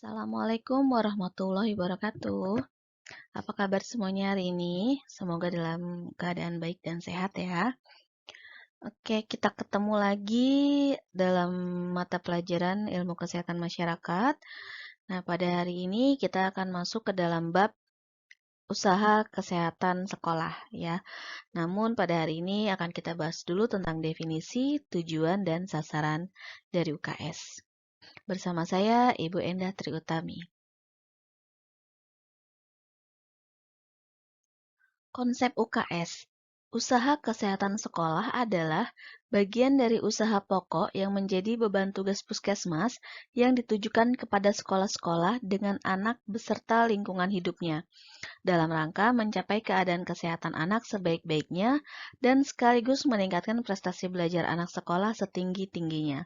Assalamualaikum warahmatullahi wabarakatuh. Apa kabar semuanya hari ini? Semoga dalam keadaan baik dan sehat ya. Oke, kita ketemu lagi dalam mata pelajaran ilmu kesehatan masyarakat. Nah, pada hari ini kita akan masuk ke dalam bab usaha kesehatan sekolah ya. Namun pada hari ini akan kita bahas dulu tentang definisi, tujuan, dan sasaran dari UKS. Bersama saya Ibu Endah Triutami. Konsep UKS, usaha kesehatan sekolah adalah bagian dari usaha pokok yang menjadi beban tugas puskesmas yang ditujukan kepada sekolah-sekolah dengan anak beserta lingkungan hidupnya, dalam rangka mencapai keadaan kesehatan anak sebaik-baiknya dan sekaligus meningkatkan prestasi belajar anak sekolah setinggi-tingginya.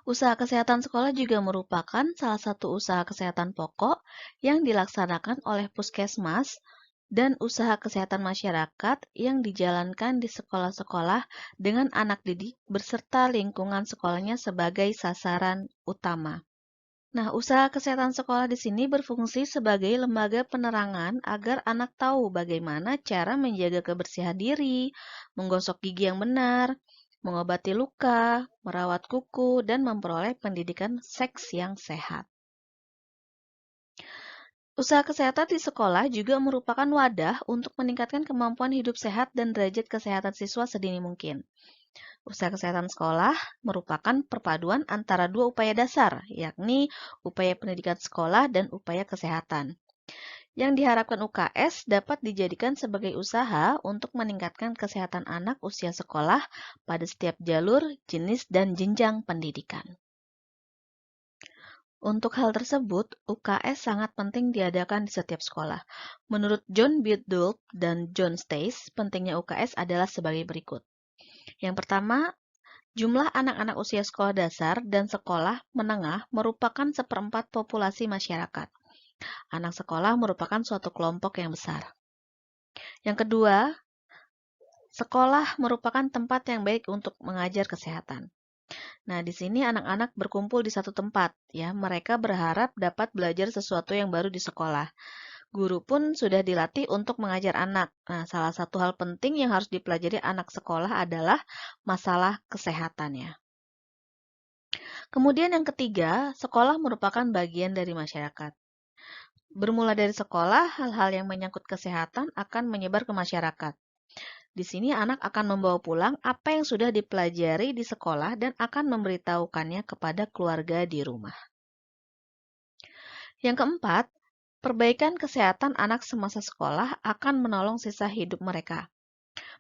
Usaha kesehatan sekolah juga merupakan salah satu usaha kesehatan pokok yang dilaksanakan oleh puskesmas dan usaha kesehatan masyarakat yang dijalankan di sekolah-sekolah dengan anak didik beserta lingkungan sekolahnya sebagai sasaran utama. Nah, usaha kesehatan sekolah di sini berfungsi sebagai lembaga penerangan agar anak tahu bagaimana cara menjaga kebersihan diri, menggosok gigi yang benar, mengobati luka, merawat kuku, dan memperoleh pendidikan seks yang sehat. Usaha kesehatan di sekolah juga merupakan wadah untuk meningkatkan kemampuan hidup sehat dan derajat kesehatan siswa sedini mungkin. Usaha kesehatan sekolah merupakan perpaduan antara dua upaya dasar, yakni upaya pendidikan sekolah dan upaya kesehatan. Yang diharapkan UKS dapat dijadikan sebagai usaha untuk meningkatkan kesehatan anak usia sekolah pada setiap jalur, jenis, dan jenjang pendidikan. Untuk hal tersebut, UKS sangat penting diadakan di setiap sekolah. Menurut John Biddulph dan John Stace, pentingnya UKS adalah sebagai berikut. Yang pertama, jumlah anak-anak usia sekolah dasar dan sekolah menengah merupakan seperempat populasi masyarakat. Anak sekolah merupakan suatu kelompok yang besar. Yang kedua, sekolah merupakan tempat yang baik untuk mengajar kesehatan. Nah, di sini anak-anak berkumpul di satu tempat, ya. Mereka berharap dapat belajar sesuatu yang baru di sekolah. Guru pun sudah dilatih untuk mengajar anak. Nah, salah satu hal penting yang harus dipelajari anak sekolah adalah masalah kesehatannya. Kemudian yang ketiga, sekolah merupakan bagian dari masyarakat. Bermula dari sekolah, hal-hal yang menyangkut kesehatan akan menyebar ke masyarakat. Di sini anak akan membawa pulang apa yang sudah dipelajari di sekolah dan akan memberitahukannya kepada keluarga di rumah. Yang keempat, perbaikan kesehatan anak semasa sekolah akan menolong sisa hidup mereka.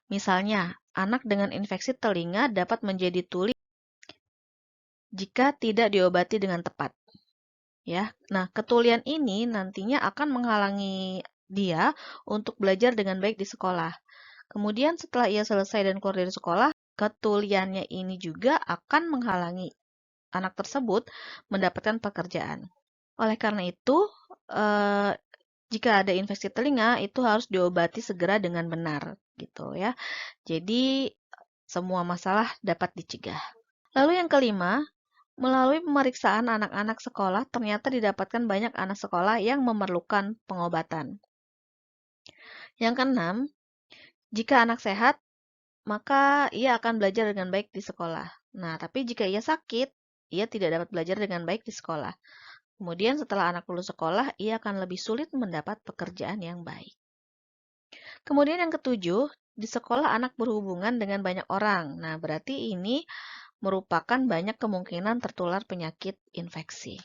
Misalnya, anak dengan infeksi telinga dapat menjadi tuli jika tidak diobati dengan tepat. Ya, nah ketulian ini nantinya akan menghalangi dia untuk belajar dengan baik di sekolah. Kemudian setelah ia selesai dan keluar dari sekolah, ketuliannya ini juga akan menghalangi anak tersebut mendapatkan pekerjaan. Oleh karena itu, jika ada infeksi telinga, itu harus diobati segera dengan benar, gitu ya. Jadi, semua masalah dapat dicegah. Lalu yang kelima, melalui pemeriksaan anak-anak sekolah, ternyata didapatkan banyak anak sekolah yang memerlukan pengobatan. Yang keenam, jika anak sehat, maka ia akan belajar dengan baik di sekolah. Nah, tapi jika ia sakit, ia tidak dapat belajar dengan baik di sekolah. Kemudian setelah anak lulus sekolah, ia akan lebih sulit mendapat pekerjaan yang baik. Kemudian yang ketujuh, di sekolah anak berhubungan dengan banyak orang. Nah, berarti ini merupakan banyak kemungkinan tertular penyakit infeksi.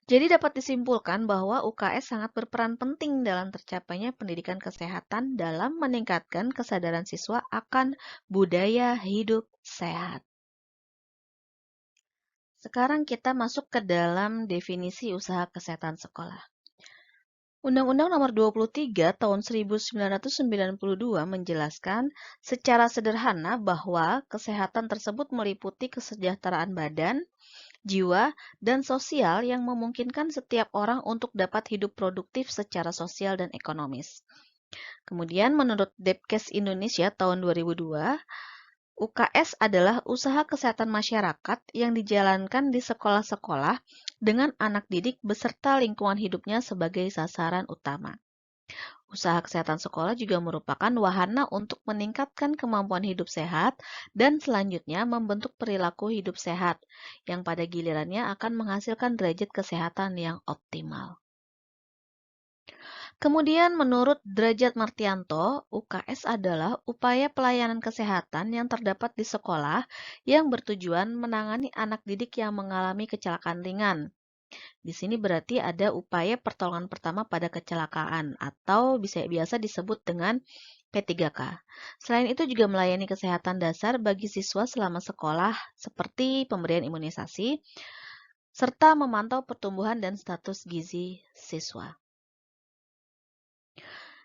Jadi dapat disimpulkan bahwa UKS sangat berperan penting dalam tercapainya pendidikan kesehatan dalam meningkatkan kesadaran siswa akan budaya hidup sehat. Sekarang kita masuk ke dalam definisi usaha kesehatan sekolah. Undang-Undang Nomor 23 Tahun 1992 menjelaskan secara sederhana bahwa kesehatan tersebut meliputi kesejahteraan badan, jiwa, dan sosial yang memungkinkan setiap orang untuk dapat hidup produktif secara sosial dan ekonomis. Kemudian menurut Depkes Indonesia tahun 2002, UKS adalah usaha kesehatan masyarakat yang dijalankan di sekolah-sekolah dengan anak didik beserta lingkungan hidupnya sebagai sasaran utama. Usaha kesehatan sekolah juga merupakan wahana untuk meningkatkan kemampuan hidup sehat dan selanjutnya membentuk perilaku hidup sehat, yang pada gilirannya akan menghasilkan derajat kesehatan yang optimal. Kemudian menurut Derajat Martianto, UKS adalah upaya pelayanan kesehatan yang terdapat di sekolah yang bertujuan menangani anak didik yang mengalami kecelakaan ringan. Di sini berarti ada upaya pertolongan pertama pada kecelakaan atau biasa disebut dengan P3K. Selain itu juga melayani kesehatan dasar bagi siswa selama sekolah seperti pemberian imunisasi serta memantau pertumbuhan dan status gizi siswa.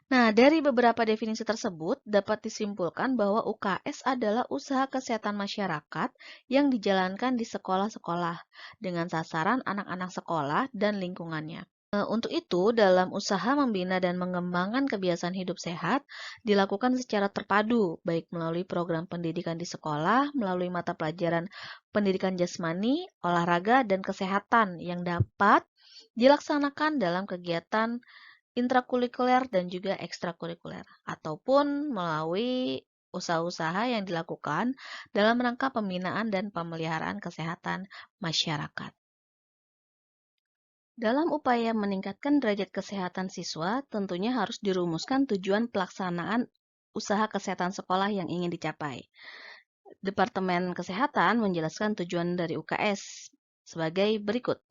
Nah, dari beberapa definisi tersebut dapat disimpulkan bahwa UKS adalah usaha kesehatan masyarakat yang dijalankan di sekolah-sekolah dengan sasaran anak-anak sekolah dan lingkungannya. Untuk itu, dalam usaha membina dan mengembangkan kebiasaan hidup sehat dilakukan secara terpadu, baik melalui program pendidikan di sekolah, melalui mata pelajaran pendidikan jasmani, olahraga, dan kesehatan yang dapat dilaksanakan dalam kegiatan intrakurikuler dan juga ekstrakurikuler, ataupun melalui usaha-usaha yang dilakukan dalam rangka pembinaan dan pemeliharaan kesehatan masyarakat. Dalam upaya meningkatkan derajat kesehatan siswa, tentunya harus dirumuskan tujuan pelaksanaan usaha kesehatan sekolah yang ingin dicapai. Departemen Kesehatan menjelaskan tujuan dari UKS sebagai berikut.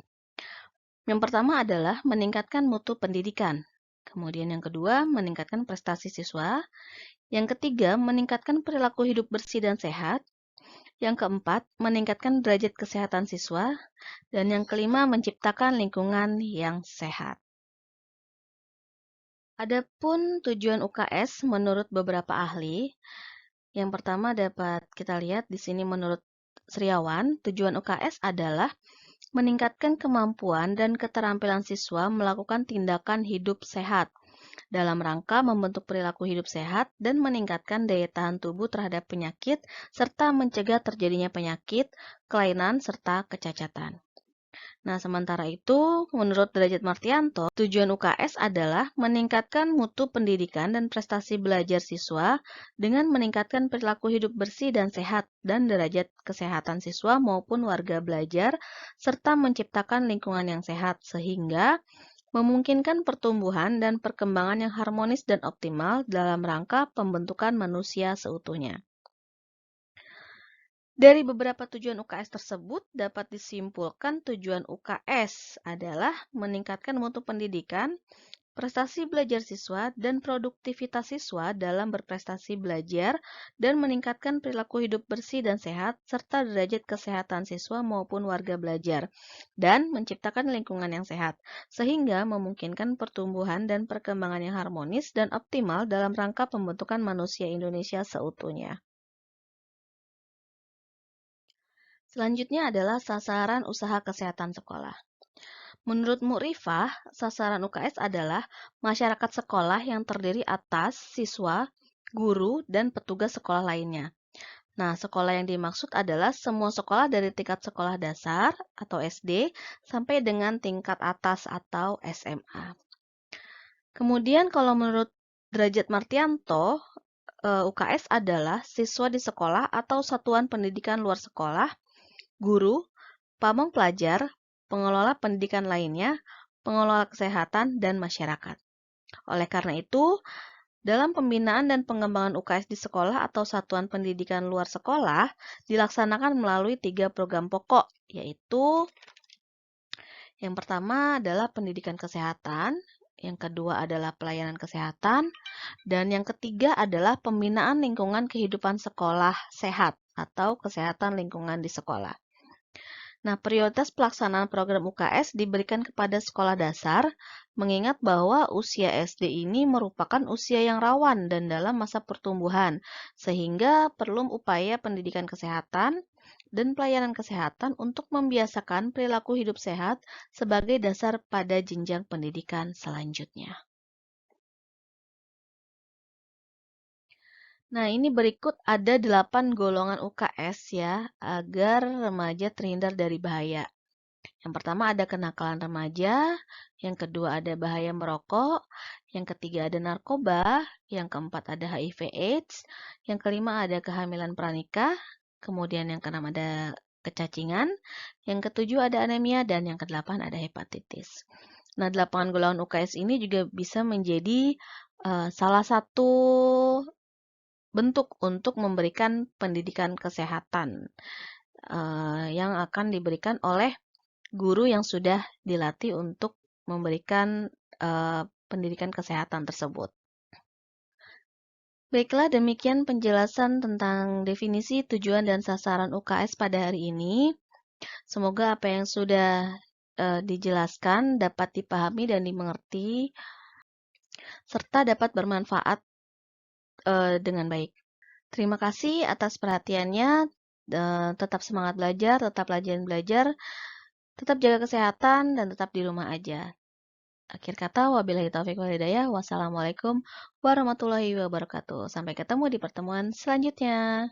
Yang pertama adalah meningkatkan mutu pendidikan. Kemudian yang kedua, meningkatkan prestasi siswa. Yang ketiga, meningkatkan perilaku hidup bersih dan sehat. Yang keempat, meningkatkan derajat kesehatan siswa. Dan yang kelima, menciptakan lingkungan yang sehat. Adapun tujuan UKS menurut beberapa ahli, yang pertama dapat kita lihat di sini menurut Sriawan, tujuan UKS adalah meningkatkan kemampuan dan keterampilan siswa melakukan tindakan hidup sehat dalam rangka membentuk perilaku hidup sehat dan meningkatkan daya tahan tubuh terhadap penyakit serta mencegah terjadinya penyakit, kelainan, serta kecacatan. Nah, sementara itu, menurut Derajat Martianto, tujuan UKS adalah meningkatkan mutu pendidikan dan prestasi belajar siswa dengan meningkatkan perilaku hidup bersih dan sehat dan derajat kesehatan siswa maupun warga belajar, serta menciptakan lingkungan yang sehat sehingga memungkinkan pertumbuhan dan perkembangan yang harmonis dan optimal dalam rangka pembentukan manusia seutuhnya. Dari beberapa tujuan UKS tersebut dapat disimpulkan tujuan UKS adalah meningkatkan mutu pendidikan, prestasi belajar siswa, dan produktivitas siswa dalam berprestasi belajar dan meningkatkan perilaku hidup bersih dan sehat serta derajat kesehatan siswa maupun warga belajar dan menciptakan lingkungan yang sehat sehingga memungkinkan pertumbuhan dan perkembangan yang harmonis dan optimal dalam rangka pembentukan manusia Indonesia seutuhnya. Selanjutnya adalah sasaran usaha kesehatan sekolah. Menurut Mu'rifah, sasaran UKS adalah masyarakat sekolah yang terdiri atas siswa, guru, dan petugas sekolah lainnya. Nah, sekolah yang dimaksud adalah semua sekolah dari tingkat sekolah dasar atau SD sampai dengan tingkat atas atau SMA. Kemudian kalau menurut Derajat Martianto, UKS adalah siswa di sekolah atau satuan pendidikan luar sekolah, guru, pamong pelajar, pengelola pendidikan lainnya, pengelola kesehatan, dan masyarakat. Oleh karena itu, dalam pembinaan dan pengembangan UKS di sekolah atau satuan pendidikan luar sekolah dilaksanakan melalui 3 program pokok, yaitu yang pertama adalah pendidikan kesehatan, yang kedua adalah pelayanan kesehatan, dan yang ketiga adalah pembinaan lingkungan kehidupan sekolah sehat atau kesehatan lingkungan di sekolah. Nah, prioritas pelaksanaan program UKS diberikan kepada sekolah dasar, mengingat bahwa usia SD ini merupakan usia yang rawan dan dalam masa pertumbuhan, sehingga perlu upaya pendidikan kesehatan dan pelayanan kesehatan untuk membiasakan perilaku hidup sehat sebagai dasar pada jenjang pendidikan selanjutnya. Nah, ini berikut ada 8 golongan UKS ya, agar remaja terhindar dari bahaya. Yang pertama ada kenakalan remaja, yang kedua ada bahaya merokok, yang ketiga ada narkoba, yang keempat ada HIV/AIDS, yang kelima ada kehamilan pranikah, kemudian yang keenam ada kecacingan, yang ketujuh ada anemia, dan yang kedelapan ada hepatitis. Nah, 8 golongan UKS ini juga bisa menjadi salah satu bentuk untuk memberikan pendidikan kesehatan yang akan diberikan oleh guru yang sudah dilatih untuk memberikan pendidikan kesehatan tersebut. Baiklah, demikian penjelasan tentang definisi, tujuan, dan sasaran UKS pada hari ini. Semoga apa yang sudah dijelaskan dapat dipahami dan dimengerti, serta dapat bermanfaat dengan baik. Terima kasih atas perhatiannya. Tetap semangat belajar, tetap rajin belajar, tetap jaga kesehatan, dan tetap di rumah aja. Akhir kata, wabillahi taufiq wal hidayah. Wassalamualaikum warahmatullahi wabarakatuh. Sampai ketemu di pertemuan selanjutnya.